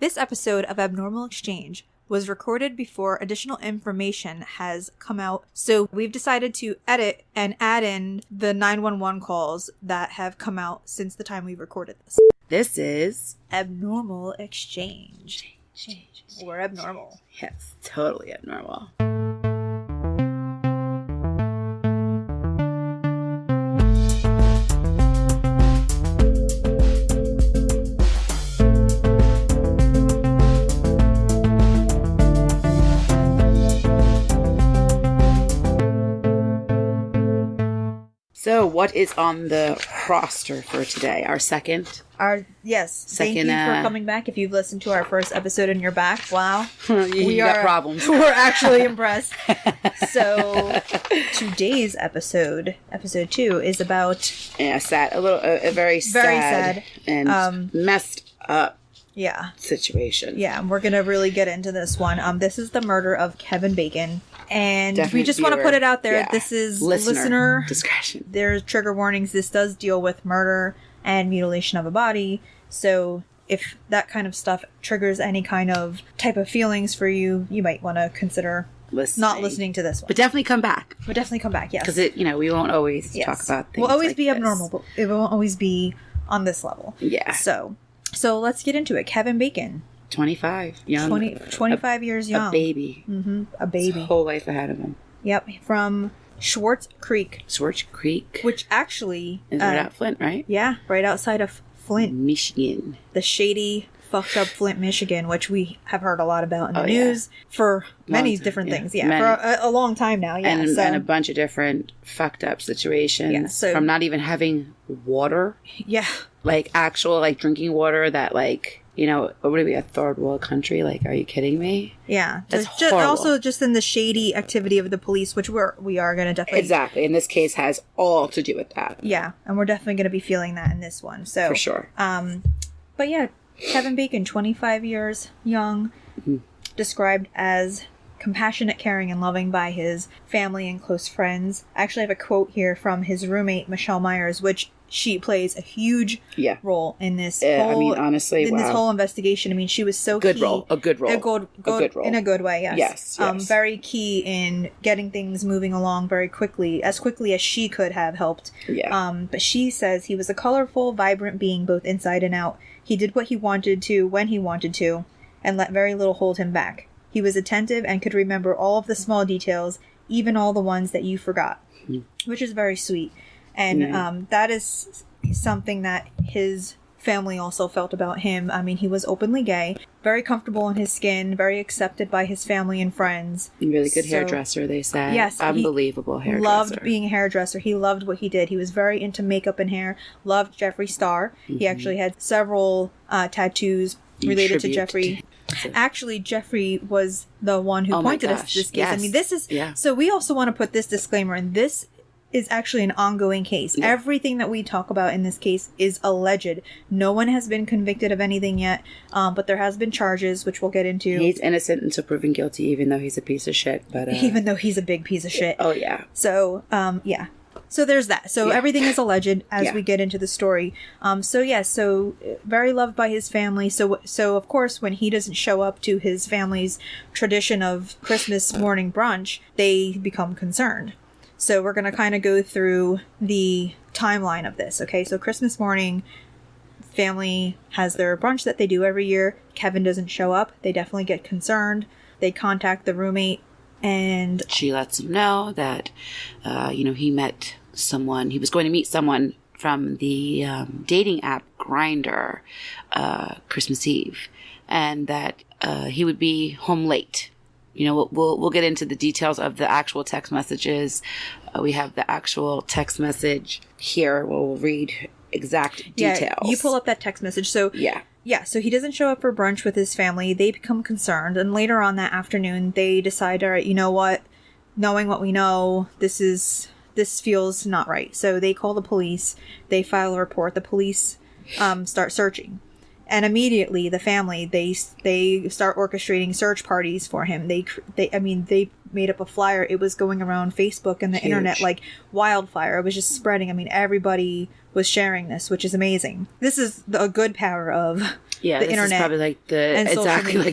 This episode of Abnormal Exchange was recorded before additional information has come out, so we've decided to edit and add in the 911 calls that have come out since the time we recorded this. This is Abnormal Exchange. We're abnormal. Yes, totally abnormal. So, what is on the roster for today? Our second? Thank you for coming back. If you've listened to our first episode and you're back, wow. We got problems. We're actually impressed. So, today's episode 2, is about... a very sad and messed up situation. Yeah, and we're going to really get into this one. This is the murder of Kevin Bacon. And Definitely we just want to put it out there. Yeah. This is listener discretion. There's trigger warnings. This does deal with murder and mutilation of a body. So if that kind of stuff triggers any kind of type of feelings for you, you might want to consider not listening to this one. But definitely come back. Yes. Because we won't always talk about things. We'll always like be this. abnormal, but it won't always be on this level. Yeah. So let's get into it. Kevin Bacon. 25. Young. 25 years young. A baby. Mm-hmm. A baby. His whole life ahead of him. Yep. From Schwartz Creek. Which actually... is right out Flint, right? Yeah. Right outside of Flint. Michigan. The shady, fucked up Flint, Michigan, which we have heard a lot about in the news for many different things. Yeah. For a long time now. Yeah. And a bunch of different fucked up situations. Yeah, so, from not even having water. Yeah. Like actual drinking water that what would it be, a third world country? Are you kidding me? Yeah. That's horrible. Also just in the shady activity of the police, which we are going to definitely... Exactly. And this case has all to do with that. Yeah. And we're definitely going to be feeling that in this one. So for sure. But yeah, Kevin Bacon, 25 years young, described as compassionate, caring, and loving by his family and close friends. I actually have a quote here from his roommate, Michelle Myers, which she plays a huge role in this honestly, this whole investigation. I mean, she was so good key. Role. A good role. In a good way, yes. Yes. Very key in getting things moving along very quickly, as quickly as she could have helped. Yeah. But she says he was a colorful, vibrant being both inside and out. He did what he wanted to, when he wanted to, and let very little hold him back. He was attentive and could remember all of the small details, even all the ones that you forgot, which is very sweet. And that is something that his family also felt about him. I mean, he was openly gay, very comfortable in his skin, very accepted by his family and friends. Really good hairdresser, they said. Yes. Unbelievable hairdresser. Loved being a hairdresser. He loved what he did. He was very into makeup and hair. Loved Jeffree Star. He actually had several tattoos related to Jeffree. Actually, Jeffree was the one who pointed us to this case. Yes. I mean, this is... Yeah. So we also want to put this disclaimer in. This is actually an ongoing case. Yeah. Everything that we talk about in this case is alleged. No one has been convicted of anything yet, but there has been charges, which we'll get into. He's innocent until proven guilty, even though he's a piece of shit. But even though he's a big piece of shit. Oh, yeah. So, yeah. So there's that. So everything is alleged as we get into the story. So very loved by his family. So of course, when he doesn't show up to his family's tradition of Christmas morning brunch, they become concerned. So we're going to kind of go through the timeline of this. Okay, so Christmas morning, family has their brunch that they do every year. Kevin doesn't show up. They definitely get concerned. They contact the roommate, and she lets him know that, he met someone. He was going to meet someone from the dating app Grindr Christmas Eve, and that he would be home late. We'll get into the details of the actual text messages. We have the actual text message here. We'll read exact details. Yeah, you pull up that text message. So so he doesn't show up for brunch with his family. They become concerned, and later on that afternoon, they decide, all right, you know what? Knowing what we know, this feels not right. So they call the police. They file a report. The police start searching. And immediately the family, they start orchestrating search parties for him. They made up a flyer. It was going around Facebook and the internet like wildfire. It was just spreading. I mean, everybody was sharing this, which is amazing. This is a good power of the internet. Is probably like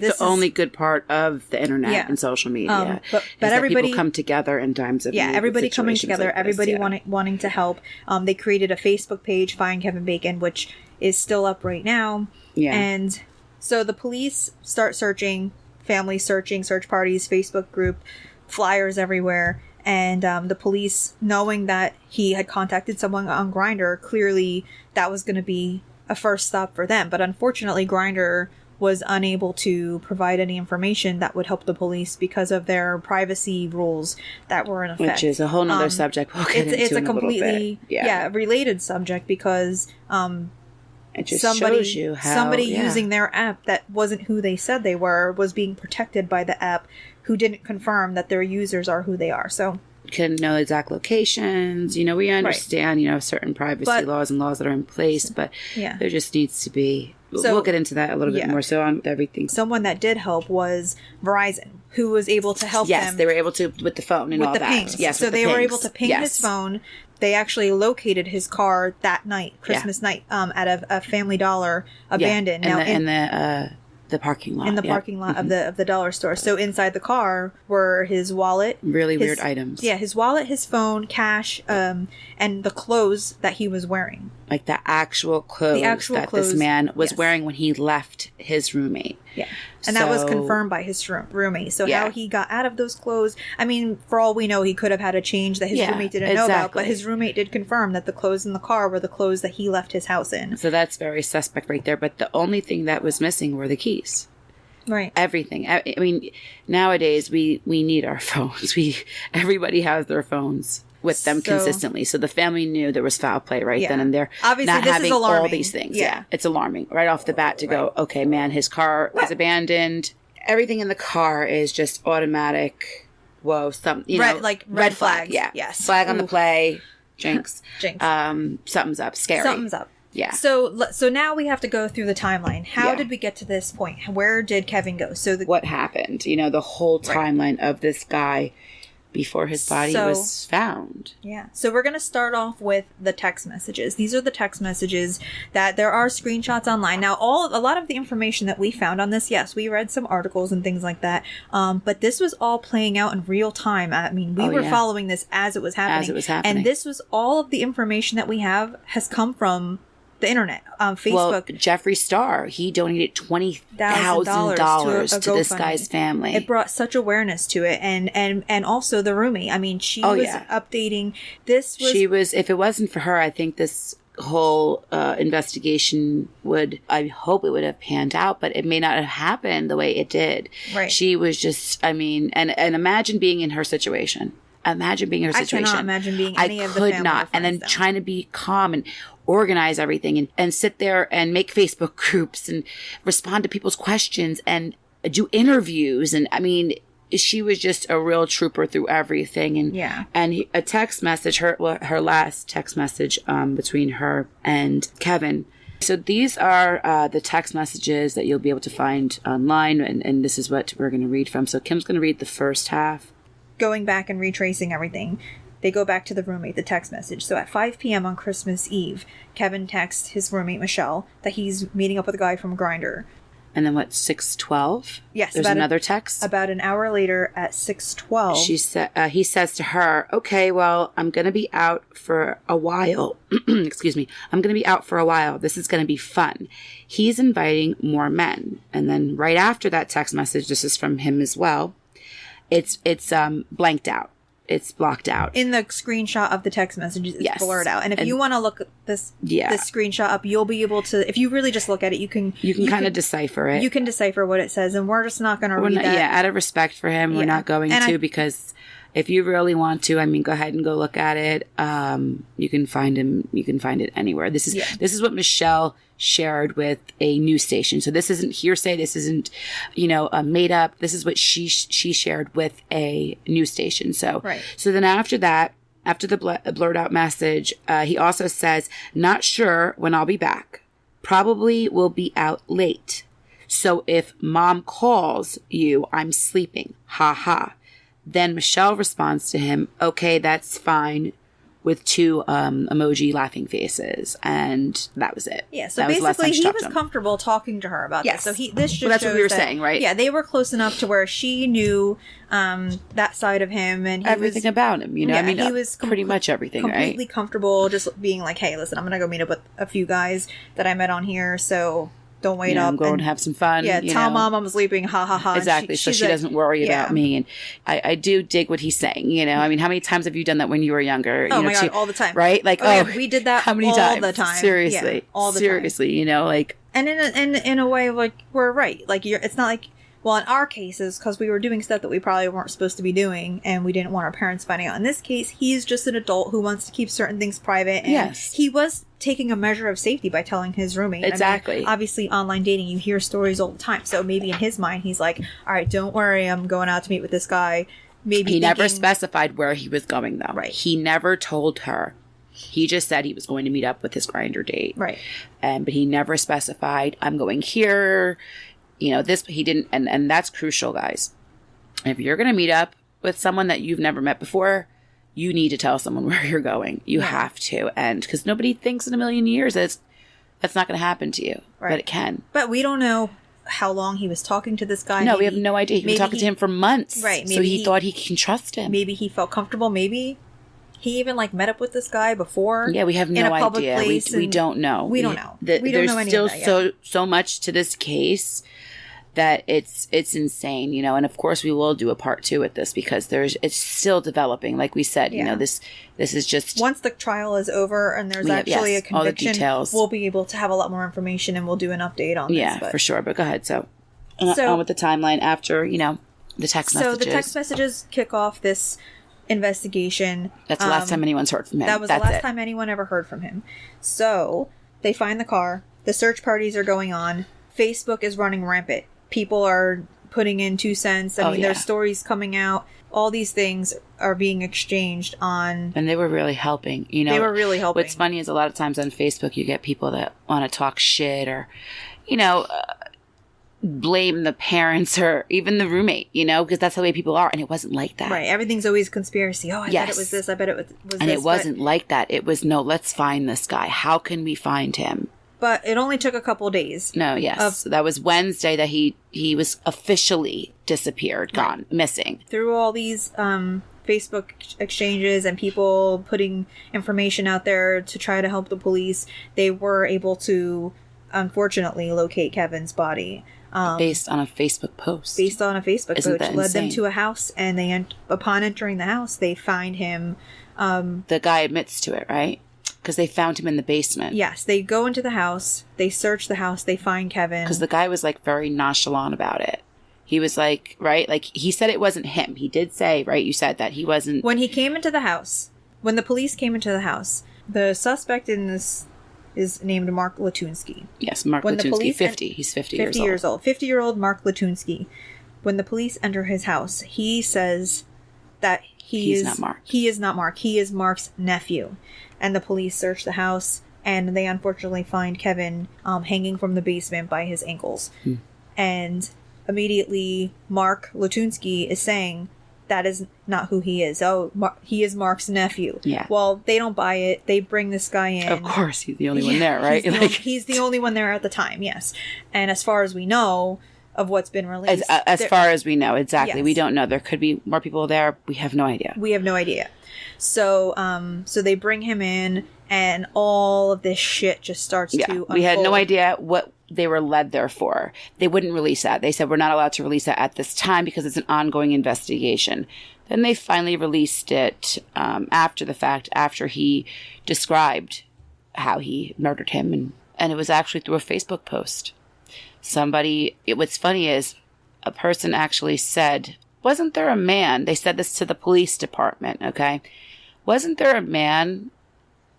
the only good part of the internet and social media. But everybody people come together in times of need, everybody coming together, like everybody wanting to help. They created a Facebook page, Find Kevin Bacon, which is still up right now. Yeah. And so the police start searching, family searching, search parties, Facebook group, flyers everywhere. And the police, knowing that he had contacted someone on Grindr, clearly that was going to be a first stop for them. But unfortunately, Grindr was unable to provide any information that would help the police because of their privacy rules that were in effect. Which is a whole nother subject we'll get into it's in a completely related subject because it just shows you how somebody using their app that wasn't who they said they were was being protected by the app, who didn't confirm that their users are who they are. So can know exact locations. We understand, certain privacy laws and laws that are in place, but there just needs to be. So, we'll get into that a little bit more. So on everything. Someone that did help was Verizon, who was able to help them. Yes, they were able to with the phone and with all the that. Pings. Yes, so they were able to ping his phone. They actually located his car that night, Christmas night, at a Family Dollar abandoned. In the parking lot. In the parking lot of the dollar store. So inside the car were his wallet. Really weird items. Yeah, his wallet, his phone, cash, and the clothes that he was wearing. Like the actual clothes this man was wearing when he left his roommate. Yeah. And that was confirmed by his roommate. So how he got out of those clothes, I mean, for all we know, he could have had a change that his roommate didn't know about, but his roommate did confirm that the clothes in the car were the clothes that he left his house in. So that's very suspect right there. But the only thing that was missing were the keys. Right. Everything. I mean, nowadays we need our phones. Everybody has their phones with them consistently. So the family knew there was foul play then and there. Obviously, not this having is alarming. all these things. Yeah. It's alarming right off the bat to go, okay, man, his car is abandoned. Everything in the car is just automatic. Whoa, red flag. Yeah. Yes. Flag on the play. Jinx. Jinx. Something's up. Scary. Something's up. Yeah. So now we have to go through the timeline. How did we get to this point? Where did Kevin go? So what happened? The whole timeline of this guy before his body was found. Yeah. So we're going to start off with the text messages. These are the text messages that there are screenshots online. Now, a lot of the information that we found on this, yes, we read some articles and things like that. But this was all playing out in real time. I mean, we were following this as it was happening. And this was all of the information that we have has come from the internet, Facebook. Well, Jeffree Star, he donated $20,000 to this guy's family. It brought such awareness to it, and also the roomie. I mean, she was updating. If it wasn't for her, I think this whole investigation I hope it would have panned out, but it may not have happened the way it did. Right. She was just, I mean, and imagine being in her situation. I cannot imagine being any of the family. I could not. And then trying to be calm and organize everything and sit there and make Facebook groups and respond to people's questions and do interviews. And I mean, she was just a real trooper through everything. And a text message, her last text message between her and Kevin. So these are the text messages that you'll be able to find online. And this is what we're going to read from. So Kim's going to read the first half. Going back and retracing everything, they go back to the roommate, the text message. So at 5 p.m. on Christmas Eve, Kevin texts his roommate, Michelle, that he's meeting up with a guy from Grindr. And then 6:12? Yes. There's another text? About an hour later at 6:12. He says to her, okay, well, I'm going to be out for a while. Excuse me. I'm going to be out for a while. This is going to be fun. He's inviting more men. And then right after that text message, this is from him as well. It's blanked out. It's blocked out. In the screenshot of the text messages, it's blurred out. And if you want to look this screenshot up, you'll be able to, if you really just look at it, you can kind of decipher it. You can decipher what it says, and we're just not going to read that. Yeah, out of respect for him, we're not going to, because if you really want to, I mean, go ahead and go look at it. You can find him. You can find it anywhere. This is what Michelle shared with a news station. So this isn't hearsay. This isn't, made up. This is what she shared with a news station. So then after that, after the blurred out message, he also says, "Not sure when I'll be back. Probably will be out late. So if mom calls you, I'm sleeping. Ha ha. Then Michelle responds to him, okay, that's fine, with 2 emoji laughing faces. And that was it. Yeah, so that basically he was comfortable talking to her about this. So this just that's shows what we were that, saying, right? Yeah, they were close enough to where she knew that side of him. And everything about him, you know? Yeah, I mean, he was pretty much everything, completely comfortable just being like, hey, listen, I'm going to go meet up with a few guys that I met on here, so... Don't wait up. I'm going to have some fun. Yeah, tell mom I'm sleeping. Ha ha ha. Exactly. So she doesn't worry about me. And I do dig what he's saying. You know, I mean, how many times have you done that when you were younger? Oh you know, my God, all the time. Right? Like, yeah, we did that how many all times? the time. Seriously. Yeah, all the Seriously, time. You know, like. And in a way, like, we're right. Like, it's not like, well, in our cases, because we were doing stuff that we probably weren't supposed to be doing, and we didn't want our parents finding out. In this case, he's just an adult who wants to keep certain things private. And he was taking a measure of safety by telling his roommate. Exactly. I mean, obviously, online dating, you hear stories all the time. So maybe in his mind, he's like, all right, don't worry, I'm going out to meet with this guy. Maybe he never specified where he was going, though. Right. He never told her. He just said he was going to meet up with his Grindr date. Right. But he never specified, I'm going here. You know, this, he didn't, and that's crucial, guys. If you're going to meet up with someone that you've never met before, you need to tell someone where you're going. You have to. And because nobody thinks in a million years that's not going to happen to you. Right. But it can. But we don't know how long he was talking to this guy. No, we have no idea. He's been talking to him for months. Right. So he thought he can trust him. Maybe he felt comfortable. Maybe he even met up with this guy before. Yeah, we have no idea. We don't know. We don't know. We don't know any of that yet. There's still so much to this case that it's insane, you know, and of course we will do a part 2 with this because it's still developing. Like we said, you know, this is just once the trial is over and there's actually a conviction, all the details. We'll be able to have a lot more information and we'll do an update on this. Yeah, for sure. But go ahead. So on with the timeline after, you know, the text messages. So the text messages kick off this investigation. That's the last time anyone's heard from him. That was the last time anyone ever heard from him. So they find the car. The search parties are going on. Facebook is running rampant. People are putting in 2 cents. I mean, there's stories coming out. All these things are being exchanged on... And they were really helping, you know. They were really helping. What's funny is a lot of times on Facebook, you get people that want to talk shit or, you know, blame the parents or even the roommate, you know, because that's the way people are. And it wasn't like that. Right. Everything's always conspiracy. Oh, I bet it was this. I bet it was this. And it wasn't like that. It was, no, let's find this guy. How can we find him? But it only took a couple of days. No, yes. That was Wednesday that he was officially disappeared, gone, missing. Through all these Facebook exchanges and people putting information out there to try to help the police, they were able to, unfortunately, locate Kevin's body. Based on a Facebook post. Based on a Facebook post. Led them to a house, and upon entering the house, they find him. The guy admits to it, right? Because they found him in the basement. Yes, they go into the house, they search the house, they find Kevin. Because the guy was very nonchalant about it. He was right? He said it wasn't him. He did say, right? You said that he wasn't. When he came into the house, when the police came into the house, the suspect in this is named Mark Lateen Ski. Yes, Mark Lateen Ski, 50. He's 50 years old. 50-year-old Mark Lateen Ski. When the police enter his house, he says that he's not Mark. He is not Mark. He is Mark's nephew. And the police search the house, and they unfortunately find Kevin hanging from the basement by his ankles. And immediately, Mark Lateen Ski is saying that is not who he is. Oh, he is Mark's nephew. Yeah. Well, they don't buy it. They bring this guy in. Of course, he's the only one there, right? He's the only one there at the time, yes. And as far as we know, of what's been released. As far as we know, exactly. Yes. We don't know. There could be more people there. We have no idea. We have no idea. So, so they bring him in, and all of this shit just starts to unfold. We had no idea what they were led there for. They wouldn't release that. They said, we're not allowed to release that at this time because it's an ongoing investigation. Then they finally released it after the fact, after he described how he murdered him. And it was actually through a Facebook post. What's funny is a person actually said, wasn't there a man, they said this to the police department, okay? Wasn't there a man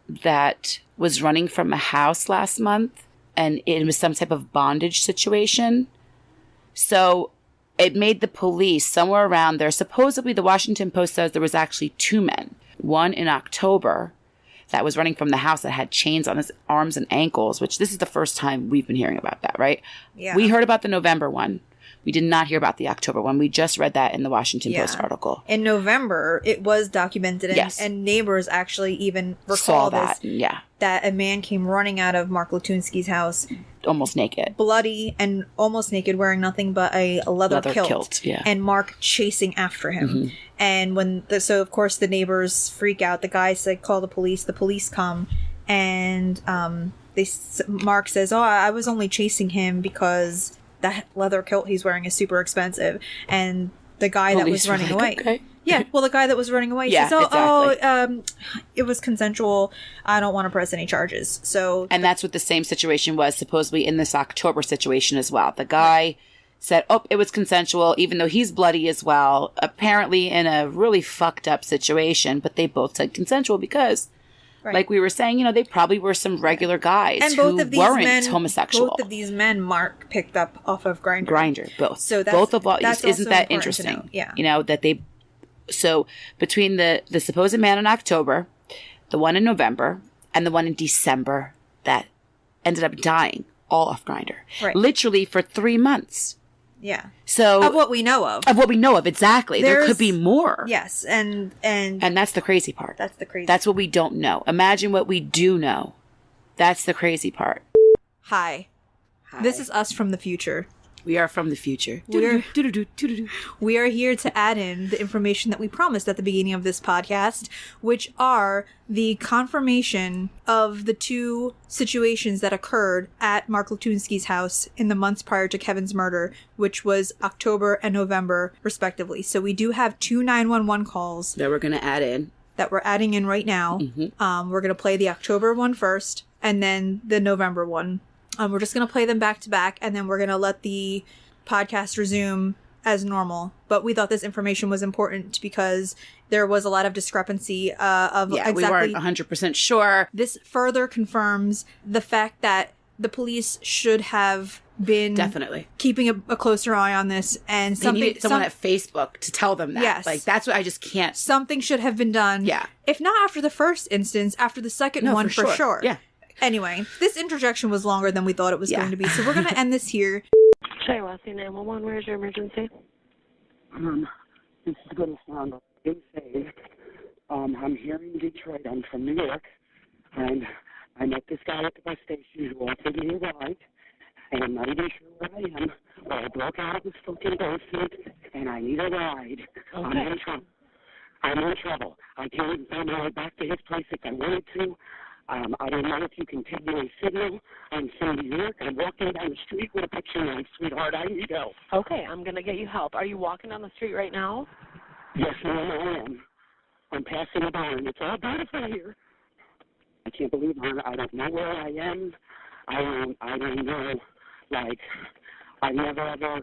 that was running from a house last month and it was some type of bondage situation? So it made the police somewhere around there. Supposedly the Washington Post says there was actually 2 men. One in October that was running from the house that had chains on his arms and ankles, which this is the first time we've been hearing about that, right? Yeah. We heard about the November one. We did not hear about the October one. We just read that in the Washington Post article. In November, it was documented, and neighbors actually even recall that. this, that a man came running out of Mark Lateen Ski's house. Almost naked. Bloody and almost naked, wearing nothing but a leather kilt. And Mark chasing after him. Mm-hmm. And so of course the neighbors freak out. The guy said, call the police. The police come, and Mark says, I was only chasing him because that leather kilt he's wearing is super expensive. And the guy that was running away. Okay. Yeah, well, the guy that was running away says, it was consensual. I don't want to press any charges. And that's what the same situation was supposedly in this October situation as well. The guy said, it was consensual, even though he's bloody as well, apparently in a really fucked up situation. But they both said consensual because, like we were saying, they probably were some regular guys and who weren't homosexual. Both of these men Mark picked up off of Grindr. Grindr, both. So both of all. Isn't that interesting? Yeah. That they... So between the supposed man in October, the one in November, and the one in December that ended up dying all off Grindr. Right. Literally for 3 months. Yeah. So of what we know of. Of what we know of, exactly. There could be more. Yes. And that's the crazy part. That's what we don't know. Imagine what we do know. That's the crazy part. Hi. This is us from the future. We are from the future. We are here to add in the information that we promised at the beginning of this podcast, which are the confirmation of the two situations that occurred at Mark Lateen Ski's house in the months prior to Kevin's murder, which was October and November, respectively. So we do have 2 911 calls that we're going to add in. That we're adding in right now. Mm-hmm. We're going to play the October one first, and then the November one. We're just going to play them back to back, and then we're going to let the podcast resume as normal. But we thought this information was important because there was a lot of discrepancy of exactly... we weren't 100% sure. This further confirms the fact that the police should have been definitely keeping a closer eye on this, and they needed someone at Facebook to tell them that. Yes. Like, that's what I just can't... Something should have been done. Yeah. If not after the first instance, after the second one for sure. Yeah. Anyway, this interjection was longer than we thought it was going to be, so we're going to end this here. Lateen 911, where's your emergency? This is going to sound insane. I'm here in Detroit. I'm from New York, and I met this guy at the bus station who offered me a ride, and I'm not even sure where I am, but I broke out of this fucking basement, and I need a ride. Okay. I'm in trouble. I can't even find my way back to his place if I wanted to. I don't know if you can take my signal. I'm from New York. I'm walking down the street with a picture knife, sweetheart. I need help. Okay, I'm going to get you help. Are you walking down the street right now? Yes, ma'am, I am. I'm passing a barn. It's all beautiful here. I can't believe I don't know where I am. I don't know. Like, I've never ever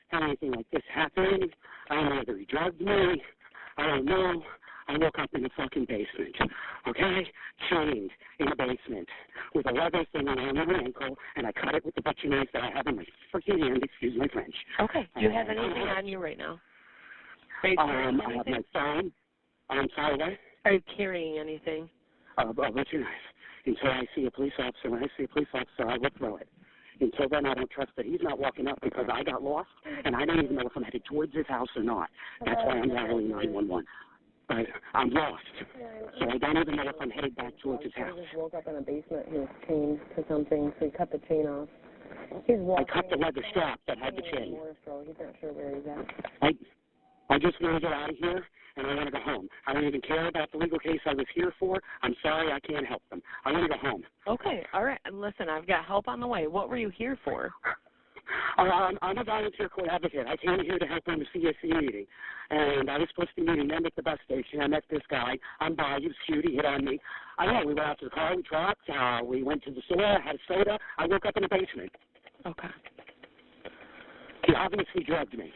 had anything like this happen. I don't know whether he drugged me. I don't know. I woke up in the fucking basement, okay? Chained in the basement with a leather thing around my ankle, and I cut it with the butcher knife that I have in my freaking hand, excuse my French. Okay. Do you have anything on you right now? I have my phone. I'm sorry, what? Are you carrying anything? A butcher knife. Until I see a police officer, when I see a police officer, I will throw it. Until then, I don't trust that he's not walking up because I got lost, and I don't even know if I'm headed towards his house or not. That's why I'm dialing 911. But I'm lost, so I don't even know if I'm headed back towards his house. He just woke up in a basement. He was chained to something, so he cut the chain off. I cut the leather strap that had the chain. He's not sure where he's at. I just want to get out of here, and I want to go home. I don't even care about the legal case I was here for. I'm sorry, I can't help them. I want to go home. Okay, all right. And listen, I've got help on the way. What were you here for? I'm a volunteer court advocate. I came here to help on the CSC meeting, and I was supposed to be meeting them at the bus station. I met this guy. I'm by. He was cute. He hit on me. I know. We went out to the car. We talked. We went to the store. Had a soda. I woke up in the basement. Okay. He obviously drugged me.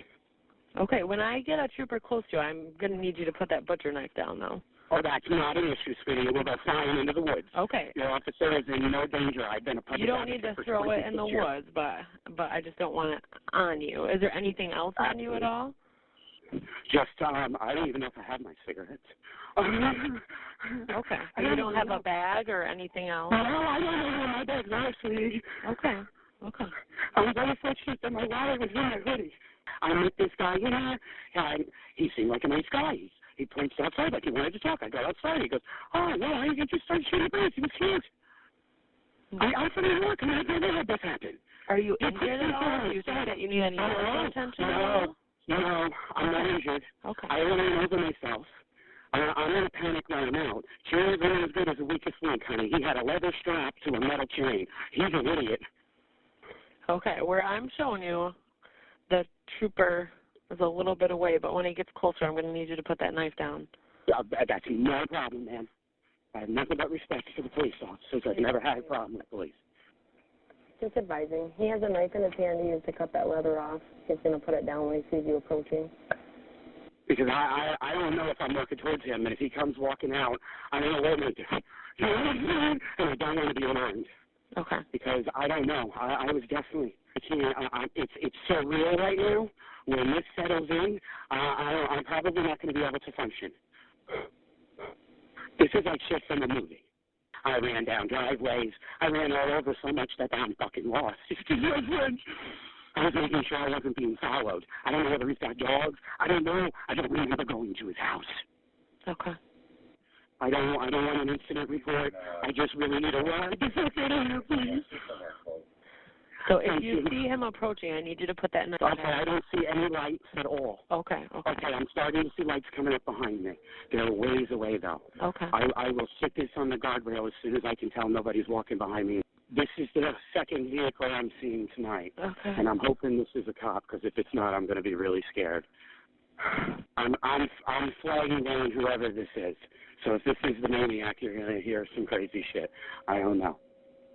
Okay. When I get a trooper close to you, I'm going to need you to put that butcher knife down, though. Oh, that's not an issue, sweetie. We'll go flying into the woods. Okay. Your officer is in no danger. I've been a public You don't need to throw it in the woods, but I just don't want it on you. Is there anything else on you at all? Just, I don't even know if I have my cigarettes. Okay. You don't have a bag or anything else? No, I don't know where my bag's actually. Okay. Okay. I'm very fortunate that my wallet was in my hoodie. I met this guy in here, and he seemed like a nice guy. He points outside like he wanted to talk. I go outside. He goes, oh, yeah, I just started shooting birds. He was cute. I'm from New York, and I've never had this happen. Are you injured at all? Do you think that you need any medical attention at all? No, I'm not injured. Okay. I went over myself. I'm in a panic right now. Chain is only as good as the weakest link, honey. He had a leather strap to a metal chain. He's an idiot. Okay, where I'm showing you, the trooper is a little bit away, but when he gets closer, I'm going to need you to put that knife down. That's no problem, man. I have nothing but respect for the police officers. I've never had a problem with police. Just advising, he has a knife in his hand. He needs to cut that leather off. He's going to put it down when he sees you approaching. Because I don't know if I'm working towards him, and if he comes walking out, I don't know what I'm going to do. You know what I'm saying? And I don't want to be unarmed. Okay. Because I don't know. I was definitely, I can't, it's so real right now. When this settles in, I'm probably not going to be able to function. This is like shit from a movie. I ran down driveways. I ran all over so much that I'm fucking lost. I was making sure I wasn't being followed. I don't know whether he's got dogs. I don't know. I don't remember going to his house. Okay. I don't want an incident report. I just really need a ride. Please. So if you see him approaching, I need you to put that in the Okay, I don't see any lights at all. Okay. Okay, I'm starting to see lights coming up behind me. They're ways away, though. Okay. I will sit this on the guardrail as soon as I can tell nobody's walking behind me. This is the second vehicle I'm seeing tonight. Okay. And I'm hoping this is a cop, because if it's not, I'm going to be really scared. I'm flagging down whoever this is. So if this is the maniac, you're going to hear some crazy shit. I don't know.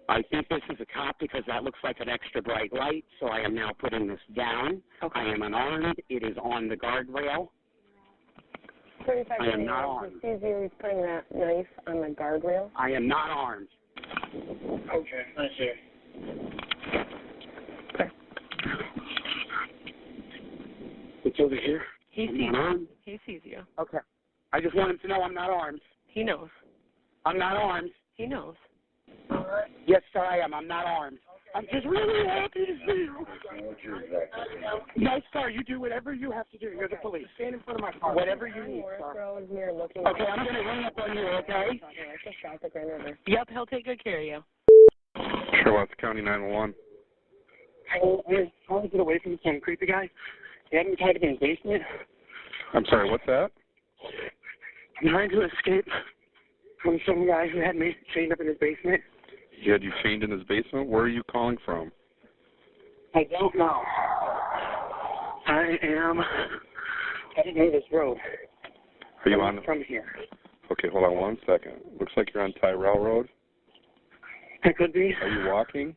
I think this is a cop because that looks like an extra bright light, so I am now putting this down. Okay. I am unarmed. It is on the guardrail. I am not armed. He sees you, he's putting that knife on the guardrail. I am not armed. Okay, thank you. Okay. It's over here. He sees you. He sees you. Okay. I just want him to know I'm not armed. He knows. I'm not armed. He knows. Yes, sir, I am. I'm not armed. I'm just really happy to see you. No, sir, you do whatever you have to do. You're the police. Stand in front of my car. Whatever you need, sir. Okay, I'm going to hang up on you, okay? Yep, he'll take good care of you. Charlotte County 911. I'm trying to get away from some creepy guy. He had me tied up in his basement. I'm sorry, what's that? I'm trying to escape from some guy who had me chained up in his basement. He had you chained in his basement? Where are you calling from? I don't know. I don't know this road. Are you on? From here. Okay, hold on 1 second. Looks like you're on Tyrell Road. It could be. Are you walking?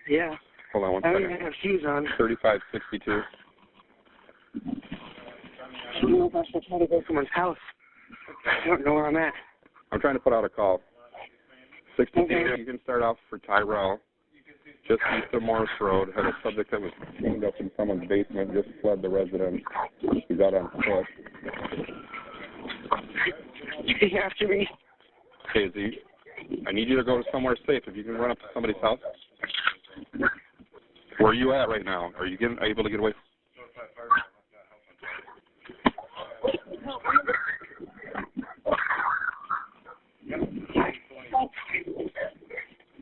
Yeah. Hold on 1 I second. don't even have shoes on. 3562. I don't know if I should try to go to someone's house. I don't know where I'm at. I'm trying to put out a call. 62, Okay. you can start off for Tyrell. Just east of Morris Road, had a subject that was chained up in someone's basement, just fled the residence. He's out on foot. He's after me. Okay, Z, I need you to go to somewhere safe. If you can run up to somebody's house. Where are you at right now? Are you able to get away?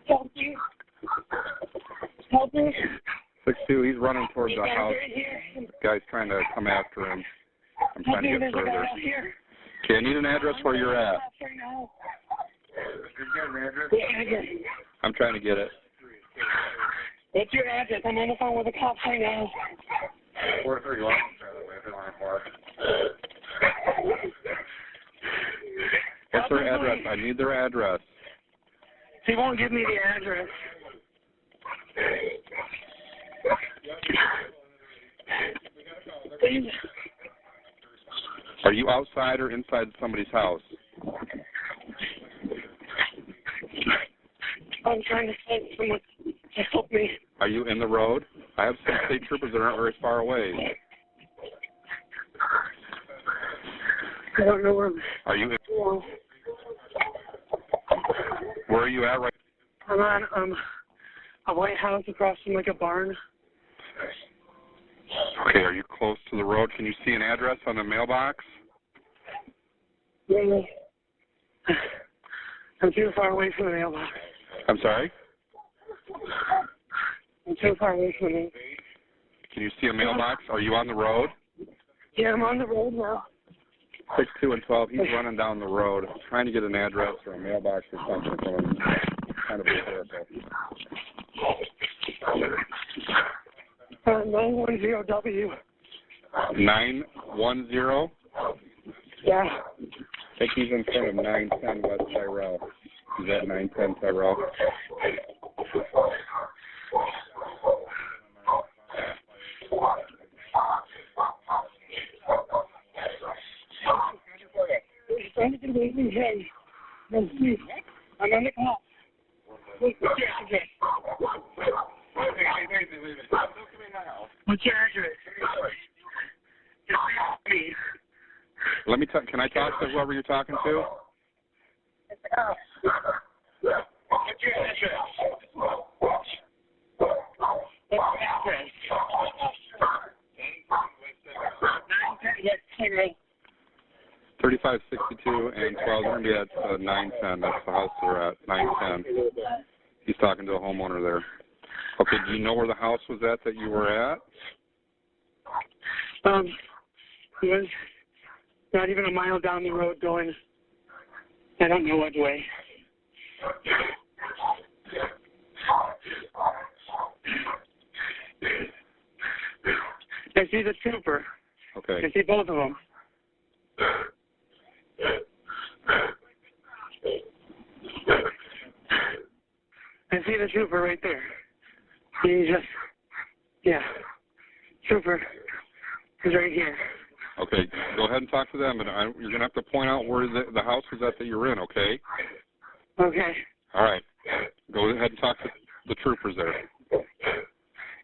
Help me. Help me. 6'2", he's running towards the house. Guy's trying to come after him. I'm trying to get further. Okay, I need an address where you're at. I'm trying to get it. What's your address? I'm on the phone with the cops right now. 431. What's their address? I need their address. He won't give me the address. Please. Are you outside or inside somebody's house? I'm trying to find someone to help me. Are you in the road? I have some state troopers that aren't very far away. I don't know where. Are you? Well, Where are you at right? I'm on a white house across from like a barn. Okay, are you close to the road? Can you see an address on the mailbox? Really? I'm too far away from the mailbox. I'm sorry? I'm too far away from it. Can you see a mailbox? Are you on the road? Yeah, I'm on the road now. 6, 2, and 12. He's running down the road trying to get an address or a mailbox or something. So it's kind of hysterical. 910W. 910? Yeah. I think he's in front of 910 West Tyrell. He's at 910 Tyrell. Hey, let's see. I'm on the call. What's your address? What's your address? Let me can I talk to whoever you're talking to? What's your address? What's your address? 3562 and 12. They're going to be at 910. That's the house they're at, 910. He's talking to a homeowner there. Okay, do you know where the house was at that you were at? It was not even a mile down the road going, I don't know what way. I see the trooper. Okay. I see both of them. I see the trooper right there. He just, trooper is right here. Okay, go ahead and talk to them, and you're going to have to point out where the house was at that you're in, okay? Okay. All right. Go ahead and talk to the troopers there.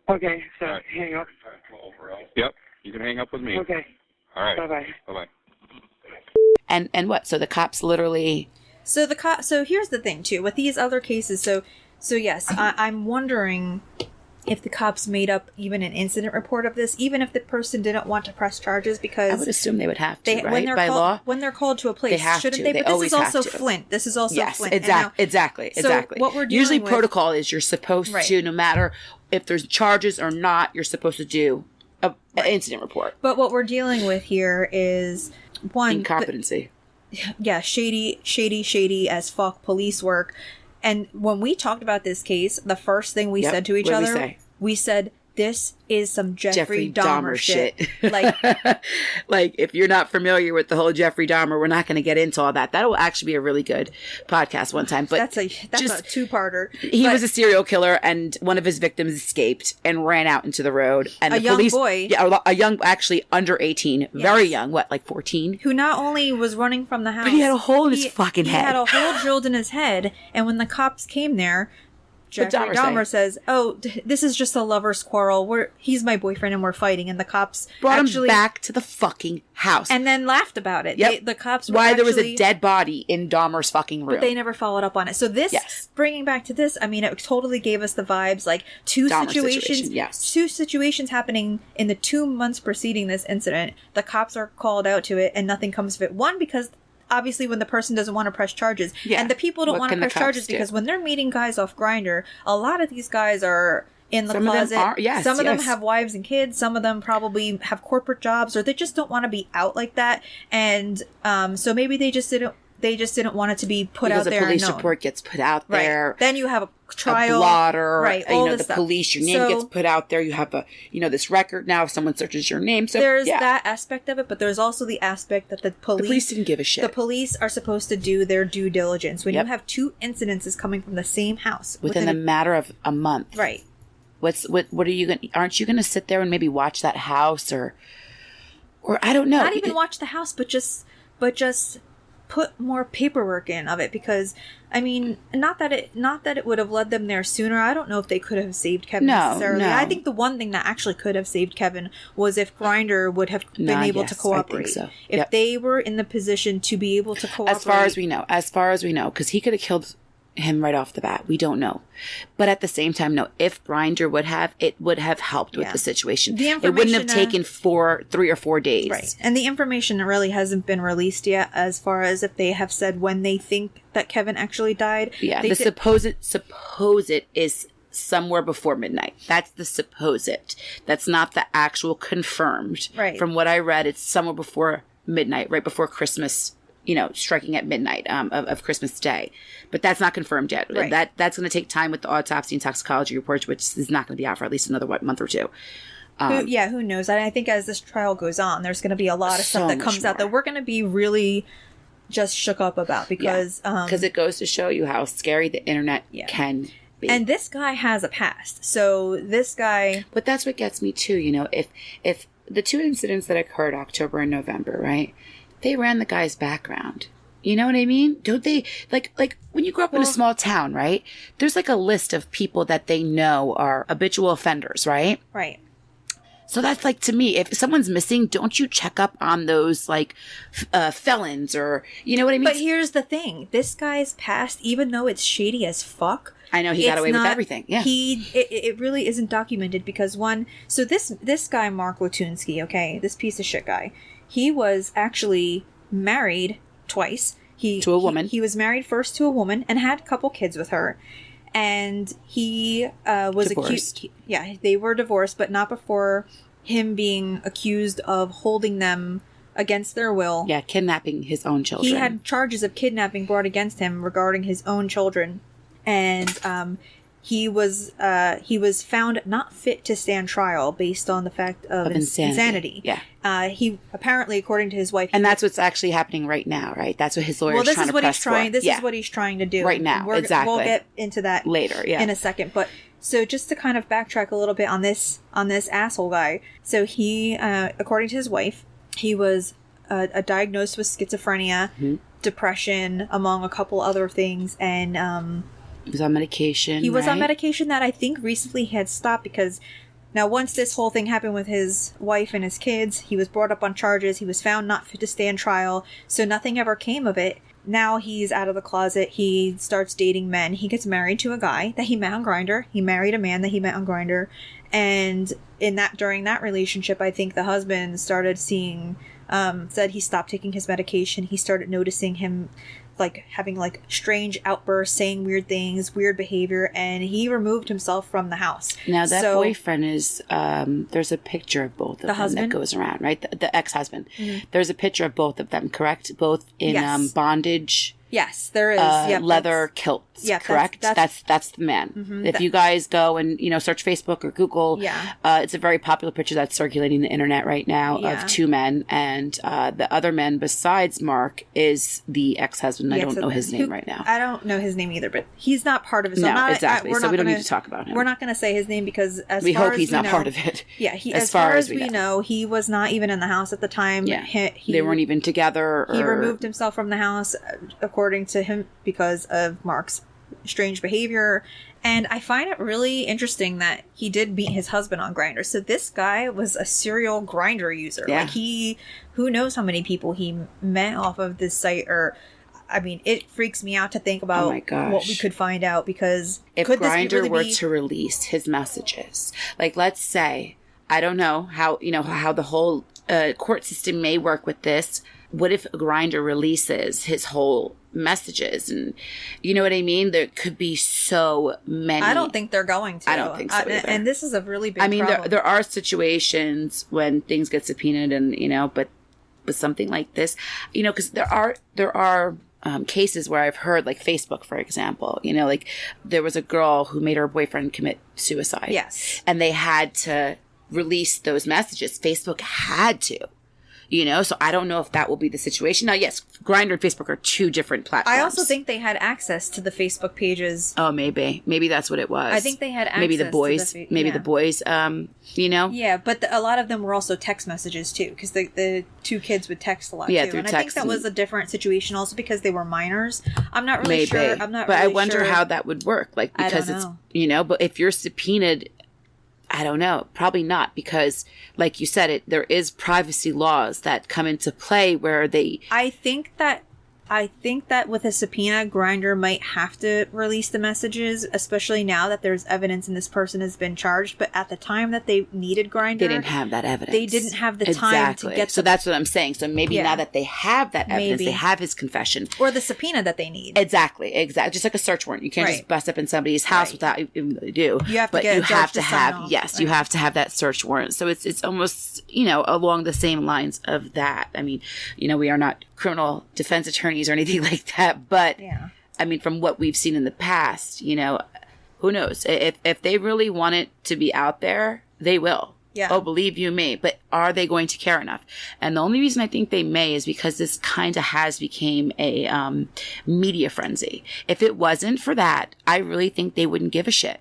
Okay, so right. hang up. Yep, you can hang up with me. Okay. All right. Bye-bye. Bye-bye. And what? So the cops literally... So here's the thing, too, with these other cases, so yes, I'm wondering if the cops made up even an incident report of this, even if the person didn't want to press charges, because... I would assume they would have to, right? When they're By law? When they're called to a place, They have shouldn't to. they? They But this always is also have to. Flint. This is also Yes, Flint. exactly. What we're dealing Usually with, protocol is you're supposed Right. to, no matter if there's charges or not, you're supposed to do an incident report. But what we're dealing with here is, one... Incompetency. Shady as fuck police work. And when we talked about this case, the first thing we said to each What did other, we said, this is some Jeffrey Dahmer shit. Like, if you're not familiar with the whole Jeffrey Dahmer, we're not going to get into all that. That will actually be a really good podcast one time. But that's a two-parter. He was a serial killer, and one of his victims escaped and ran out into the road. And a the young police, boy. Yeah, a young, actually under 18, very young, like 14? Who not only was running from the house, but he had a hole in his fucking head. He had a hole drilled in his head, and when the cops came there, Jeffrey Dahmer says, "Oh, this is just a lover's quarrel. He's my boyfriend, and we're fighting." And the cops brought him back to the fucking house, and then laughed about it. Yep. The cops why there was a dead body in Dahmer's fucking room, but they never followed up on it. So this, bringing back to this, I mean, it totally gave us the vibes, like two situations happening in the 2 months preceding this incident. The cops are called out to it, and nothing comes of it. One, because obviously when the person doesn't want to press charges, and the people don't want to press charges because when they're meeting guys off Grindr, a lot of these guys are in the closet. Some of them have wives and kids. Some of them probably have corporate jobs, or they just don't want to be out like that. And so maybe they just didn't want it to be put out there. Because a police report gets put out there. Then you have a trial, a blotter, all the stuff. Police, your name gets put out there. You have this record now. If someone searches your name, so there's that aspect of it, but there's also the aspect that the police didn't give a shit. The police are supposed to do their due diligence when you have two incidences coming from the same house within a matter of a month, right? What are you going? Aren't you going to sit there and maybe watch that house or I don't know? Not even watch the house, but just put more paperwork in of it, because I mean, not that it would have led them there sooner. I don't know if they could have saved Kevin necessarily. No. I think the one thing that actually could have saved Kevin was if Grindr would have been able to cooperate. I think so. If they were in the position to be able to cooperate. As far as we know, because he could have killed him right off the bat. We don't know. But at the same time, no, if Grindr would have, it would have helped with the situation. It wouldn't have taken 3 or 4 days. Right. And the information really hasn't been released yet as far as if they have said when they think that Kevin actually died. Yeah, the supposed is somewhere before midnight. That's the supposed. That's not the actual confirmed. Right. From what I read, it's somewhere before midnight, right before Christmas, striking at midnight of Christmas Day. But that's not confirmed yet. Right. That's going to take time with the autopsy and toxicology reports, which is not going to be out for at least another, month or two. Who knows? I think as this trial goes on, there's going to be a lot of stuff that comes out that we're going to be really just shook up about, because it goes to show you how scary the internet can be. And this guy has a past. So this guy... But that's what gets me too, if the 2 incidents that occurred October and November, right? They ran the guy's background. You know what I mean? Don't they, like when you grow up in a small town, right? There's like a list of people that they know are habitual offenders, right? Right. So that's like, to me, if someone's missing, don't you check up on those felons, or, you know what I mean? But here's the thing. This guy's past, even though it's shady as fuck. I know, he got away with everything. Yeah. It really isn't documented because so this guy, Mark Lateen Ski, okay, this piece of shit guy, he was actually married twice. To a woman. He was married first to a woman and had a couple kids with her. And he was divorced. accused. Yeah, they were divorced, but not before him being accused of holding them against their will. Yeah, kidnapping his own children. He had charges of kidnapping brought against him regarding his own children. And he was found not fit to stand trial based on the fact of insanity. Yeah. He apparently, according to his wife, and that's what's actually happening right now, right? That's what his lawyer is trying to press for. This is what he's trying to do right now. Exactly. We'll get into that later, in a second. But so just to kind of backtrack a little bit on this asshole guy. So he, according to his wife, he was diagnosed with schizophrenia, depression, among a couple other things, and he was on medication. He was on medication that I think recently had stopped because now once this whole thing happened with his wife and his kids, he was brought up on charges. He was found not fit to stand trial. So nothing ever came of it. Now he's out of the closet. He starts dating men. He gets married to a guy that he met on Grindr. He married a man that he met on Grindr. And during that relationship, I think the husband started seeing, said he stopped taking his medication. He started noticing him having strange outbursts, saying weird things, weird behavior, and he removed himself from the house. Now that boyfriend is, there's a picture of both of them that goes around, right? The ex-husband. Mm-hmm. There's a picture of both of them, correct? Both in bondage. Yes, there is. Leather kilts, correct? That's the man. Mm-hmm, if you guys go and, search Facebook or Google, it's a very popular picture that's circulating the internet right now of 2 men. And the other man besides Mark is the ex-husband. I don't know his name right now. I don't know his name either, but he's not part of it. So exactly. So we don't need to talk about him. We're not going to say his name because we hope he's not part of it. Yeah, as far as we know, he was not even in the house at the time. Yeah, they weren't even together. He removed himself from the house, according to him, because of Mark's strange behavior. And I find it really interesting that he did meet his husband on Grindr. So this guy was a serial Grindr user. Yeah. Who knows how many people he met off of this site, or I mean, it freaks me out to think about what we could find out, because if Grindr were to release his messages, let's say, I don't know how the whole court system may work with this. What if Grindr releases his whole messages? And you know what I mean? There could be so many. I don't think they're going to. I don't think so either. And this is a really big problem. There are situations when things get subpoenaed and, but with something like this, because there are cases where I've heard, Facebook, for example, there was a girl who made her boyfriend commit suicide. Yes. And they had to release those messages. Facebook had to. You know, so I don't know if that will be the situation. Now, yes, Grindr and Facebook are two different platforms. I also think they had access to the Facebook pages. Oh, maybe that's what it was. I think they had access. Maybe the boys. To the boys. You know. Yeah, but a lot of them were also text messages too, because the two kids would text a lot yeah, too. through And text I think that was a different situation, also because they were minors. I'm not really maybe. sure. I'm not. But really I wonder sure. how that would work. Like because it's but if you're subpoenaed. I don't know. Probably not, because like you said, there is privacy laws that come into play where they... I think that with a subpoena, Grindr might have to release the messages, especially now that there's evidence and this person has been charged. But at the time that they needed Grindr, they didn't have that evidence. They didn't have the time to get. So that's what I'm saying. So maybe now that they have that evidence, they have his confession or the subpoena that they need. Exactly. Just like a search warrant. You can't just bust up in somebody's house without even they do. You have to get a judge to sign off. Yes, you have to have that search warrant. So it's almost along the same lines of that. I mean, we are not criminal defense attorneys or anything like that, but I mean, from what we've seen in the past, who knows? If they really want it to be out there, they will. Yeah. Oh, believe you me. But are they going to care enough? And the only reason I think they may is because this kind of has become a media frenzy. If it wasn't for that, I really think they wouldn't give a shit.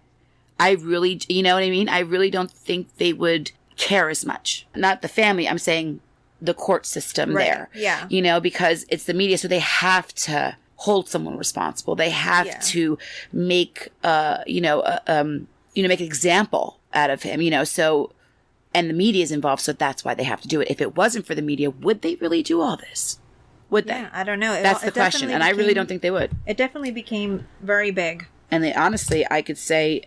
I really, you know what I mean? I really don't think they would care as much. Not the family. I'm saying the court system there. Yeah. Because it's the media, so they have to hold someone responsible. They have to make make an example out of him, so, and the media is involved, so that's why they have to do it. If it wasn't for the media, would they really do all this? Would they? Yeah, I don't know. That's the question, and I really don't think they would. It definitely became very big. And they honestly, I could say,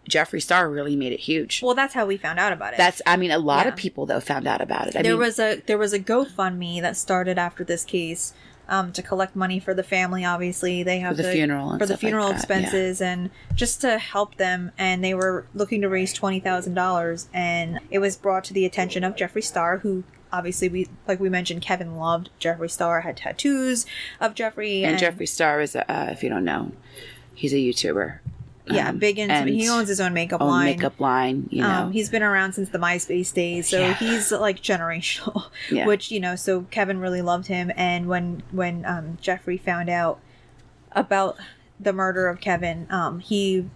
Jeffree Star really made it huge. Well, that's how we found out about it. A lot of people though found out about it. There was a GoFundMe that started after this case to collect money for the family. Obviously, they have for the funeral and for the funeral like expenses and just to help them. And they were looking to raise $20,000, and it was brought to the attention of Jeffree Star, who obviously we mentioned, Kevin loved Jeffree Star, had tattoos of Jeffree, and Jeffree Star is if you don't know, he's a YouTuber. Yeah, big into. He owns his own makeup line. He's been around since the MySpace days, so he's like generational. Yeah. Which so Kevin really loved him, and when Jeffree found out about the murder of Kevin,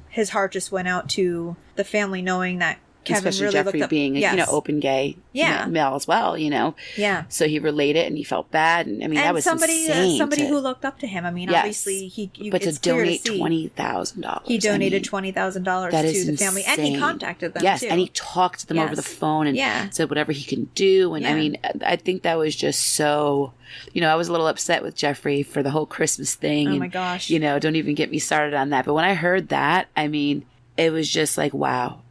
his heart just went out to the family, knowing that Kevin especially really Jeffree looked up, being open gay male as well, Yeah. So he related and he felt bad, and I mean that was somebody who looked up to him. I mean, obviously but to donate $20,000, he donated $20,000 to the family, and he contacted them. Yes, and he talked to them over the phone and said whatever he can do. And I mean, I think that was just so. I was a little upset with Jeffree for the whole Christmas thing. Oh my gosh! Don't even get me started on that. But when I heard that, I mean, it was just like, wow.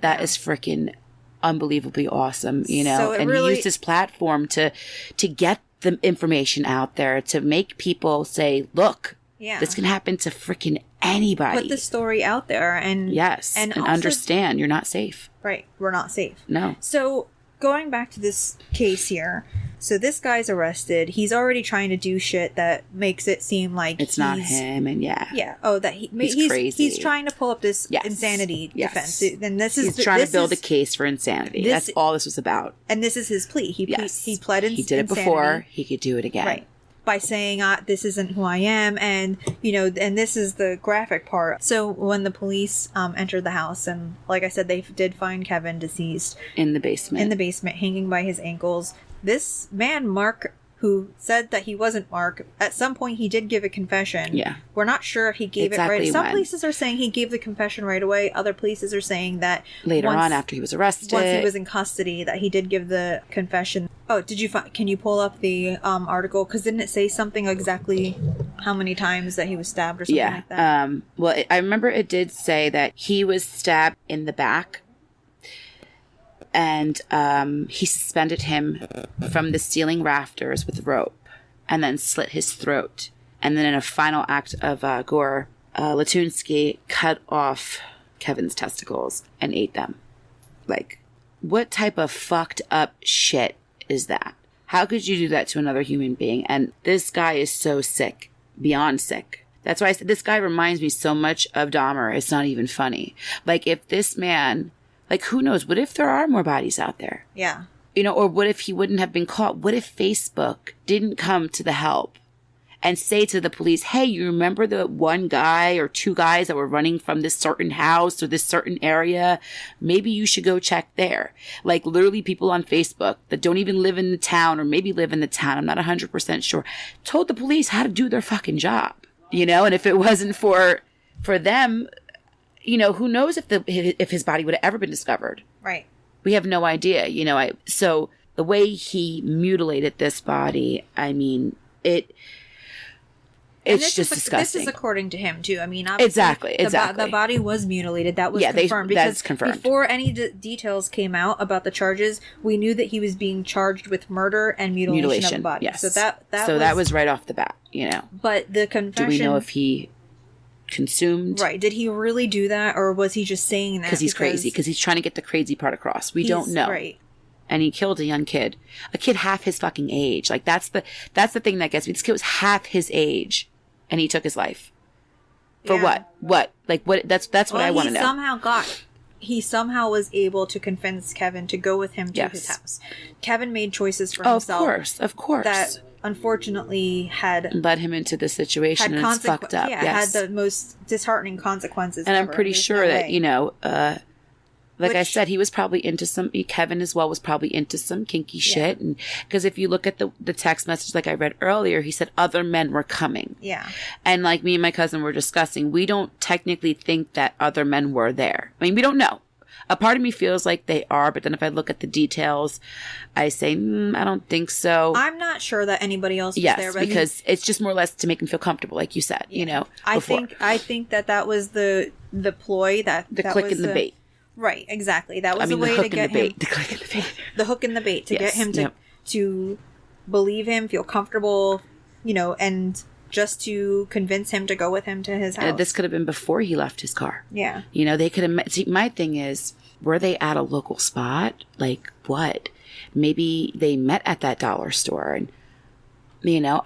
That is freaking unbelievably awesome, So and he used his platform to get the information out there, to make people say, look, this can happen to freaking anybody. Put the story out there and and also, understand you're not safe. Right. We're not safe. No. So going back to this case here. So this guy's arrested. He's already trying to do shit that makes it seem like it's not him, and Oh, that he's crazy. He's trying to pull up this insanity defense. And he's trying to build a case for insanity. That's all this was about. And this is his plea. He pled insanity. He did it before. He could do it again. Right. By saying, this isn't who I am, and and this is the graphic part. So when the police entered the house, and like I said, they did find Kevin deceased in the basement, hanging by his ankles. This man, Mark, who said that he wasn't Mark, at some point he did give a confession. Yeah. We're not sure if he gave it right. Some places are saying he gave the confession right away. Other places are saying that later on, after he was arrested. Once he was in custody, that he did give the confession. Oh, can you pull up the article? Because didn't it say something exactly how many times that he was stabbed or something like that? Well, I remember it did say that he was stabbed in the back. And he suspended him from the ceiling rafters with rope and then slit his throat. And then in a final act of gore, Lateen Ski cut off Kevin's testicles and ate them. Like, what type of fucked up shit is that? How could you do that to another human being? And this guy is so sick, beyond sick. That's why I said this guy reminds me so much of Dahmer. It's not even funny. Like, if this man... Like, who knows? What if there are more bodies out there? Yeah. You know, or what if he wouldn't have been caught? What if Facebook didn't come to the help and say to the police, hey, you remember the one guy or two guys that were running from this certain house or this certain area? Maybe you should go check there. Like literally people on Facebook that don't even live in the town or maybe live in the town, I'm not 100% sure, told the police how to do their fucking job, you know? And if it wasn't for them, you know, who knows if his body would have ever been discovered. Right. We have no idea, you know. So the way he mutilated this body, I mean, it's just disgusting. This is according to him too. I mean, obviously, exactly. The body was mutilated. That was confirmed. That's confirmed. Before any details came out about the charges, we knew that he was being charged with murder and mutilation of the body. Yes. So that was right off the bat, you know. But the confession. Do we know if he consumed? Right. Did he really do that, or was he just saying that because he's crazy? Because he's trying to get the crazy part across. We don't know. Right. And he killed a young kid, a kid half his fucking age. Like that's the thing that gets me. This kid was half his age, and he took his life. For what? What? Like what? That's what I want to know. He somehow was able to convince Kevin to go with him to his house. Kevin made choices for himself. Of course. That unfortunately had led him into this situation, and it's fucked up. Yeah, had the most disheartening consequences. And I'm pretty sure that, you know, I said, he was probably into Kevin as well was probably into some kinky shit. And because if you look at the text message, like I read earlier, he said other men were coming. Yeah. And like me and my cousin were discussing, we don't technically think that other men were there. I mean, we don't know. A part of me feels like they are, but then if I look at the details, I say, I don't think so. I'm not sure that anybody else was there. But because it's just more or less to make him feel comfortable, like you said, you know. I think that was the ploy, that click in the bait. Right, exactly. That was a way to get him. The click in the bait. The hook in the bait to get him to believe him, feel comfortable, you know, and just to convince him to go with him to his house. This could have been before he left his car. Yeah. You know, they could have met. See, my thing is, were they at a local spot? Like what? Maybe they met at that dollar store, and you know,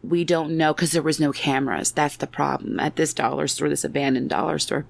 we don't know because there was no cameras. That's the problem at this dollar store, this abandoned dollar store.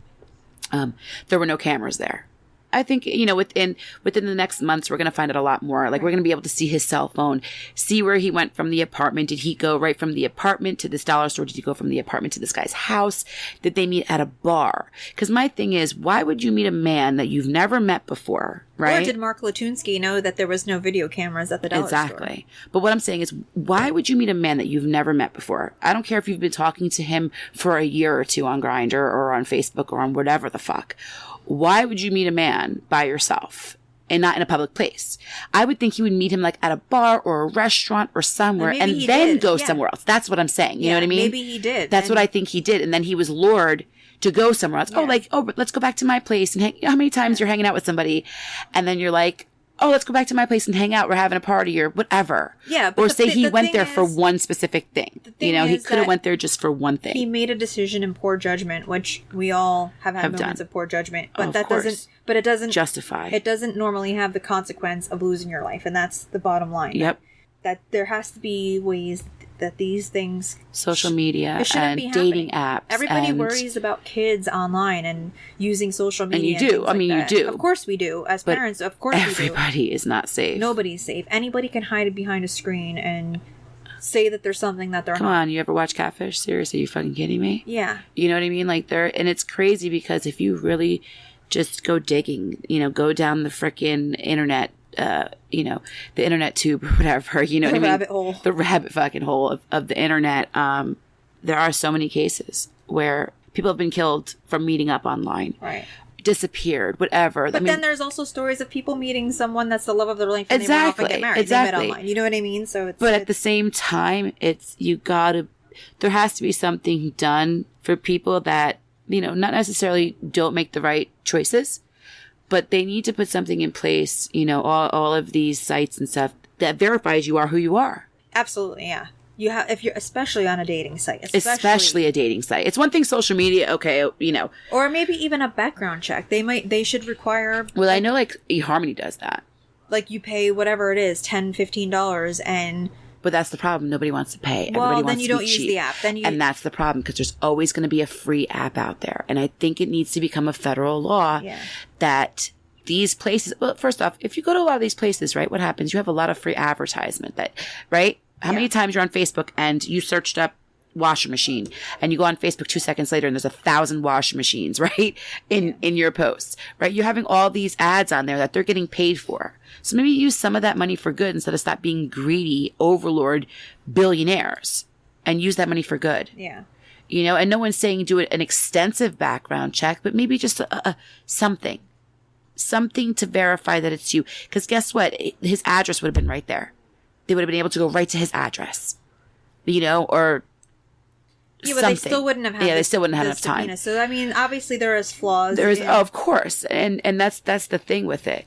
There were no cameras there. I think, you know, within the next months, we're going to find out a lot more. Like, we're going to be able to see his cell phone, see where he went from the apartment. Did he go right from the apartment to this dollar store? Did he go from the apartment to this guy's house? Did they meet at a bar? Because my thing is, why would you meet a man that you've never met before, right? Or did Mark Lateen Ski know that there was no video cameras at the dollar store? Exactly. But what I'm saying is, why would you meet a man that you've never met before? I don't care if you've been talking to him for a year or two on Grindr or on Facebook or on whatever the fuck. Why would you meet a man by yourself and not in a public place? I would think you would meet him like at a bar or a restaurant or somewhere and then go somewhere else. That's what I'm saying. You know what I mean? Maybe he did. That's what I think he did. And then he was lured to go somewhere else. Yeah. Let's go back to my place. And how many times you're hanging out with somebody and then you're like, oh, let's go back to my place and hang out. We're having a party or whatever. Yeah. But or say he went there for one specific thing. You know, he could have went there just for one thing. He made a decision in poor judgment, which we all have had moments of poor judgment. But it doesn't justify. It doesn't normally have the consequence of losing your life. And that's the bottom line. Yep. That there has to be ways that these things, social media and dating apps. Everybody worries about kids online and using social media. And you do. I mean, you do. Of course we do. As parents, of course we do. Everybody is not safe. Nobody's safe. Anybody can hide behind a screen and say that there's something that they're not. Come on, you ever watch Catfish? Seriously, are you fucking kidding me? Yeah. You know what I mean? Like and it's crazy because if you really just go digging, you know, go down the frickin' internet, you know, the internet tube or whatever, you know what I mean? Rabbit hole. The rabbit fucking hole of the internet. There are so many cases where people have been killed from meeting up online. Right. Disappeared, whatever. But then there's also stories of people meeting someone that's the love of their life and they went off and get married. They met online. You know what I mean? So it's... But at the same time, there has to be something done for people that, you know, not necessarily don't make the right choices, but they need to put something in place, you know, all of these sites and stuff that verifies you are who you are. Absolutely, yeah. You have, if you're especially on a dating site, especially a dating site. It's one thing social media, okay, you know, or maybe even a background check. They should require. Well, I know like eHarmony does that. Like you pay whatever it is, $10-15, and. But that's the problem. Nobody wants to pay. Well, Everybody then wants you to don't be use cheap. the app. And that's the problem because there's always going to be a free app out there. And I think it needs to become a federal law that these places, well, first off, if you go to a lot of these places, right, what happens? You have a lot of free advertisement right? How many times you're on Facebook and you searched up washer machine and you go on Facebook 2 seconds later and there's 1,000 washing machines, right? In your posts, right? You're having all these ads on there that they're getting paid for. So maybe use some of that money for good instead of stop being greedy overlord billionaires and use that money for good. Yeah. And no one's saying do an extensive background check, but maybe just something to verify that it's you. Because guess what? His address would have been right there. They would have been able to go right to his address, or yeah, but something. they still wouldn't have had. Yeah, they still wouldn't have enough time. Subpoena. So I mean, obviously there is flaws. Of course, and that's the thing with it,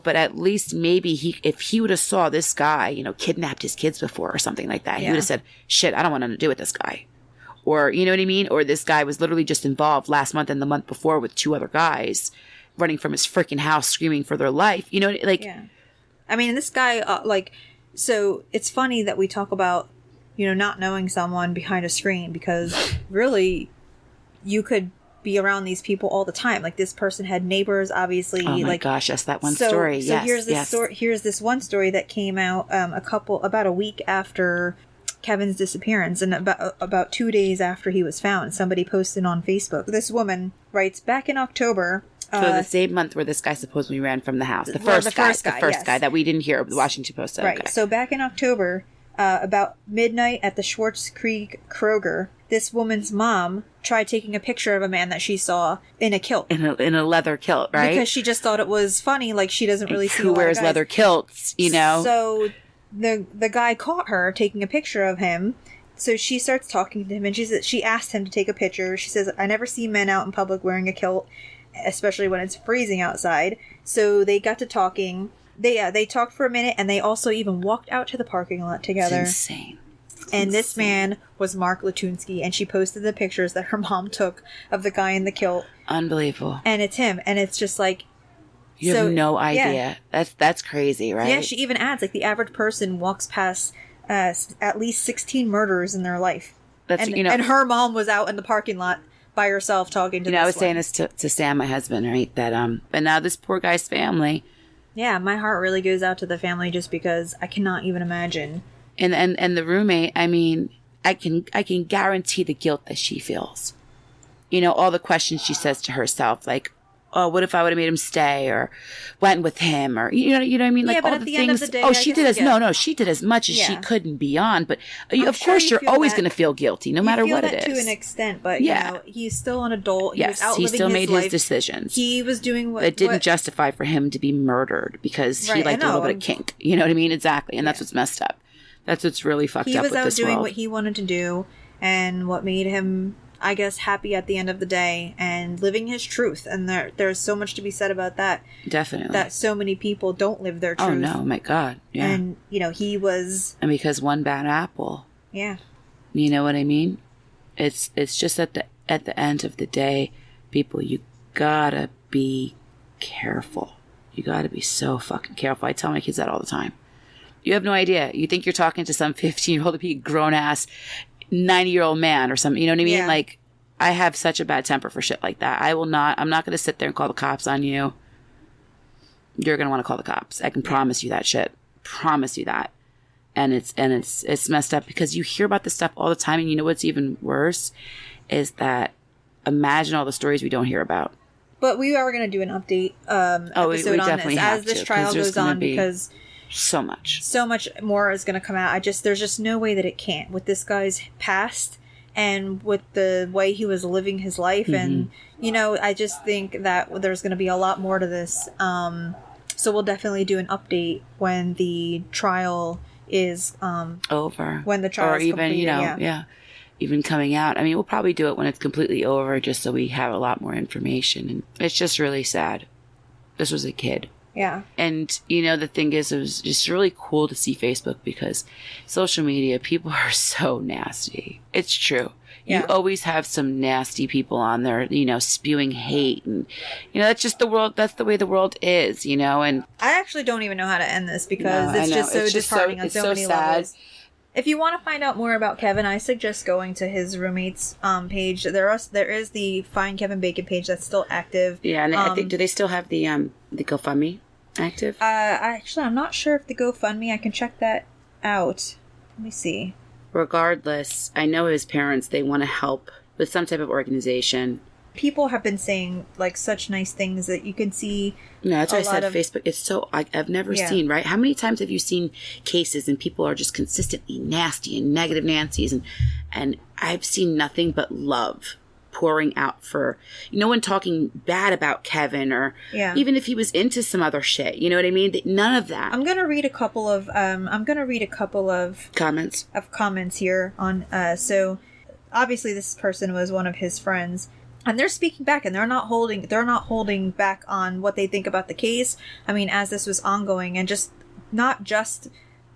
But at least maybe if he would have saw this guy, kidnapped his kids before or something like that, he would have said, "Shit, I don't want nothing to do with this guy," or you know what I mean? Or this guy was literally just involved last month and the month before with 2 other guys running from his freaking house, screaming for their life. Yeah. I mean, this guy, so it's funny that we talk about, not knowing someone behind a screen, because really you could be around these people all the time. Like, this person had neighbors, obviously. Oh my gosh, that's that one story. So Yes, here's this one story that came out about a week after Kevin's disappearance, and about 2 days after he was found. Somebody posted on Facebook. This woman writes, back in October, so the same month where this guy supposedly ran from the house. The first guy that we didn't hear, the Washington Post said. Right. Okay. So back in October, about midnight at the Schwartz Creek Kroger, this woman's mom tried taking a picture of a man that she saw in a kilt. In a leather kilt, right? Because she just thought it was funny, like she doesn't really see who wears leather kilts, So the guy caught her taking a picture of him. So she starts talking to him, and she asked him to take a picture. She says, "I never see men out in public wearing a kilt, especially when it's freezing outside." So they got to talking. They talked for a minute, and they also even walked out to the parking lot together. It's insane. This man was Mark Lateen Ski, and she posted the pictures that her mom took of the guy in the kilt. Unbelievable. And it's him, and it's just like... You have no idea. Yeah. That's crazy, right? Yeah, she even adds, like, the average person walks past at least 16 murders in their life. And her mom was out in the parking lot by herself talking to this I was saying this to Sam, my husband, right? That but now this poor guy's family. Yeah, my heart really goes out to the family just because I cannot even imagine. And the roommate, I mean, I can guarantee the guilt that she feels. All the questions she says to herself, like, "Oh, what if I would have made him stay, or went with him, or you know what I mean?" Like, yeah, but all at the the things. End of the day, she did as much as she could and beyond. But of course, you're always going to feel guilty, no matter what it is. To an extent, but he's still an adult. Yes, he still made his decisions. He was doing what it didn't justify for him to be murdered because he liked a little bit of kink. You know what I mean? Exactly, and that's what's messed up. That's what's really fucked up with this world. He was out doing what he wanted to do, and what made him, I guess, happy at the end of the day, and living his truth. And there's so much to be said about that. Definitely. That so many people don't live their truth. Oh, no, my God. Yeah. And, he was... And because one bad apple. Yeah. You know what I mean? It's just at the end of the day, people, you gotta be careful. You gotta be so fucking careful. I tell my kids that all the time. You have no idea. You think you're talking to some 15-year-old, grown-ass 90-year-old man or something. You know what I mean? Yeah. Like, I have such a bad temper for shit like that. I'm not going to sit there and call the cops on you. You're going to want to call the cops. I can promise you that shit. Promise you that. And it's messed up because you hear about this stuff all the time. And you know what's even worse is that imagine all the stories we don't hear about. But we are going to do an update episode on this as this trial goes on because... So much more is going to come out. There's just no way that it can't with this guy's past and with the way he was living his life. And, I just think that there's going to be a lot more to this. So we'll definitely do an update when the trial is over. When the trial is completed, even coming out. I mean, we'll probably do it when it's completely over just so we have a lot more information. And it's just really sad. This was a kid. Yeah. And, the thing is, it was just really cool to see Facebook because social media, people are so nasty. It's true. Yeah. You always have some nasty people on there, spewing hate. And, that's just the world. That's the way the world is, and I actually don't even know how to end this because it's just so disheartening on so many levels. If you want to find out more about Kevin, I suggest going to his roommate's page. There is the Find Kevin Bacon page that's still active. Yeah, and I think, do they still have the GoFundMe active? I'm not sure if the GoFundMe, I can check that out. Let me see. Regardless, I know his parents, they want to help with some type of organization. People have been saying like such nice things that you can see. No, that's why I said Facebook. It's so I've never seen, right? How many times have you seen cases and people are just consistently nasty and negative Nancy's, and I've seen nothing but love pouring out for, no one talking bad about Kevin or even if he was into some other shit. You know what I mean? None of that. I'm gonna read a couple of comments here on. So obviously this person was one of his friends. And they're speaking back, and they're not holding back on what they think about the case. I mean, as this was ongoing, and just not just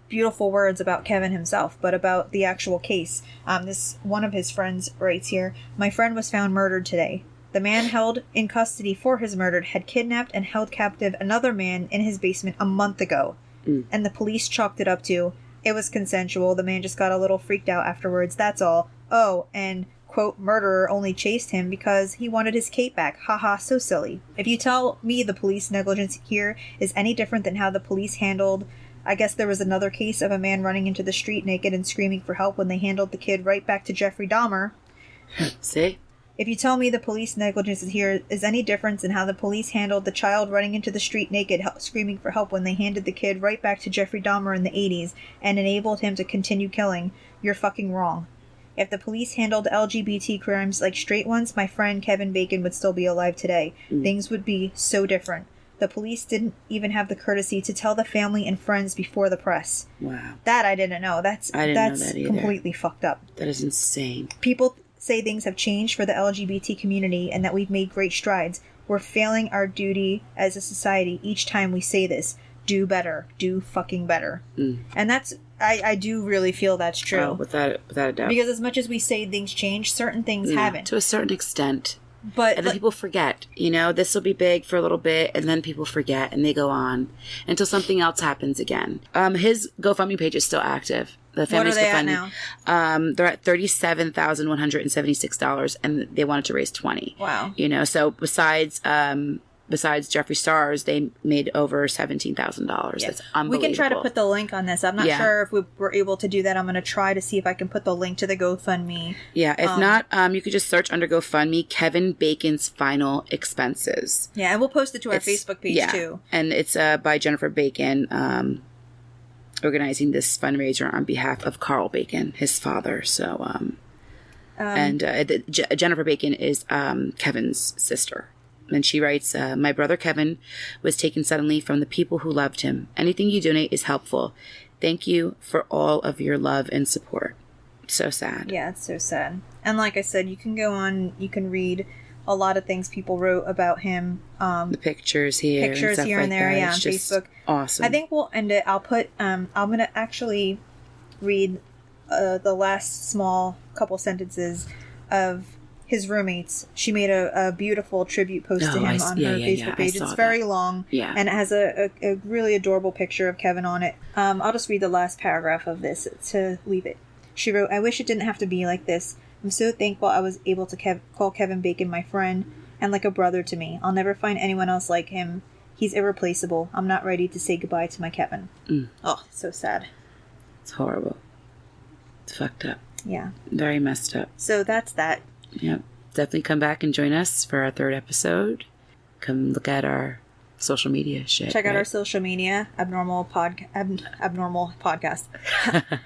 beautiful words about Kevin himself, but about the actual case. This one of his friends writes here, "My friend was found murdered today. The man held in custody for his murder had kidnapped and held captive another man in his basement a month ago. And the police chalked it up to, it was consensual. The man just got a little freaked out afterwards. That's all. Oh, and quote, murderer only chased him because he wanted his cape back. Haha, so silly. If you tell me the police negligence here is any different than how the police handled, I guess there was another case of a man running into the street naked and screaming for help when they handled the kid right back to Jeffrey Dahmer. See? If you tell me the police negligence here is any different than how the police handled the child running into the street naked screaming for help when they handed the kid right back to Jeffrey Dahmer in the 80s and enabled him to continue killing, you're fucking wrong. If the police handled LGBT crimes like straight ones, my friend Kevin Bacon would still be alive today. Things would be so different. The police didn't even have the courtesy to tell the family and friends before the press." Wow. That I didn't know. That's know that either. Completely fucked up. That is insane. People say things have changed for the LGBT community and that we've made great strides. We're failing our duty as a society each time we say this. Do better. Do fucking better. And that's... I do really feel that's true. Oh, without a doubt. Because as much as we say things change, certain things haven't. To a certain extent. But and then people forget. This will be big for a little bit, and then people forget, and they go on until something else happens again. His GoFundMe page is still active. The family's what are they at now? They're at $37,176, and they wanted to raise $20,000. Wow. So besides Jeffree Star's, they made over $17,000. That's unbelievable. We can try to put the link on this. I'm not sure if we were able to do that. I'm going to try to see if I can put the link to the GoFundMe. Yeah, if not, you could just search under GoFundMe, Kevin Bacon's Final Expenses. Yeah, and we'll post it to our Facebook page too. And it's by Jennifer Bacon, organizing this fundraiser on behalf of Carl Bacon, his father. So, Jennifer Bacon is Kevin's sister. And she writes, "My brother Kevin was taken suddenly from the people who loved him. Anything you donate is helpful. Thank you for all of your love and support." So sad. Yeah, it's so sad. And like I said, you can go on, you can read a lot of things people wrote about him. The pictures here. Pictures and here and there, like on Facebook. Awesome. I think we'll end it. I'll put, I'm going to actually read the last small couple sentences of his roommates. She made a beautiful tribute post to him on her Facebook page. It's very long, and it has a really adorable picture of Kevin on it. I'll just read the last paragraph of this to leave it. She wrote, "I wish it didn't have to be like this. I'm so thankful I was able to call Kevin Bacon my friend and like a brother to me. I'll never find anyone else like him. He's irreplaceable. I'm not ready to say goodbye to my Kevin." Oh, so sad. It's horrible. It's fucked up. Yeah. Very messed up. So that's that. Yep. Definitely come back and join us for our 3rd episode. Come look at our social media shit. Check out our social media, Abnormal Podcast,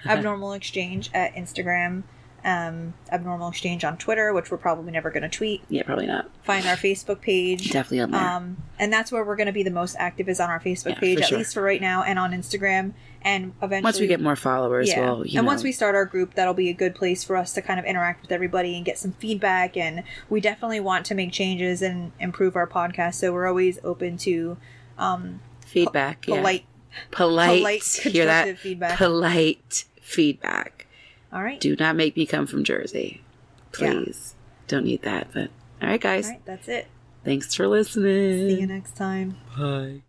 Abnormal Exchange at Instagram, Abnormal Exchange on Twitter, which we're probably never going to tweet. Yeah, probably not. Find our Facebook page. Definitely on there. And that's where we're going to be the most active, is on our Facebook page, at least for right now, and on Instagram. And eventually, once we get more followers, once we start our group, that'll be a good place for us to kind of interact with everybody and get some feedback. And we definitely want to make changes and improve our podcast. So we're always open to feedback, polite, hear that? Feedback. Polite feedback. All right. Do not make me come from Jersey, please. Don't need that. But all right, guys. All right, that's it. Thanks for listening. See you next time. Bye.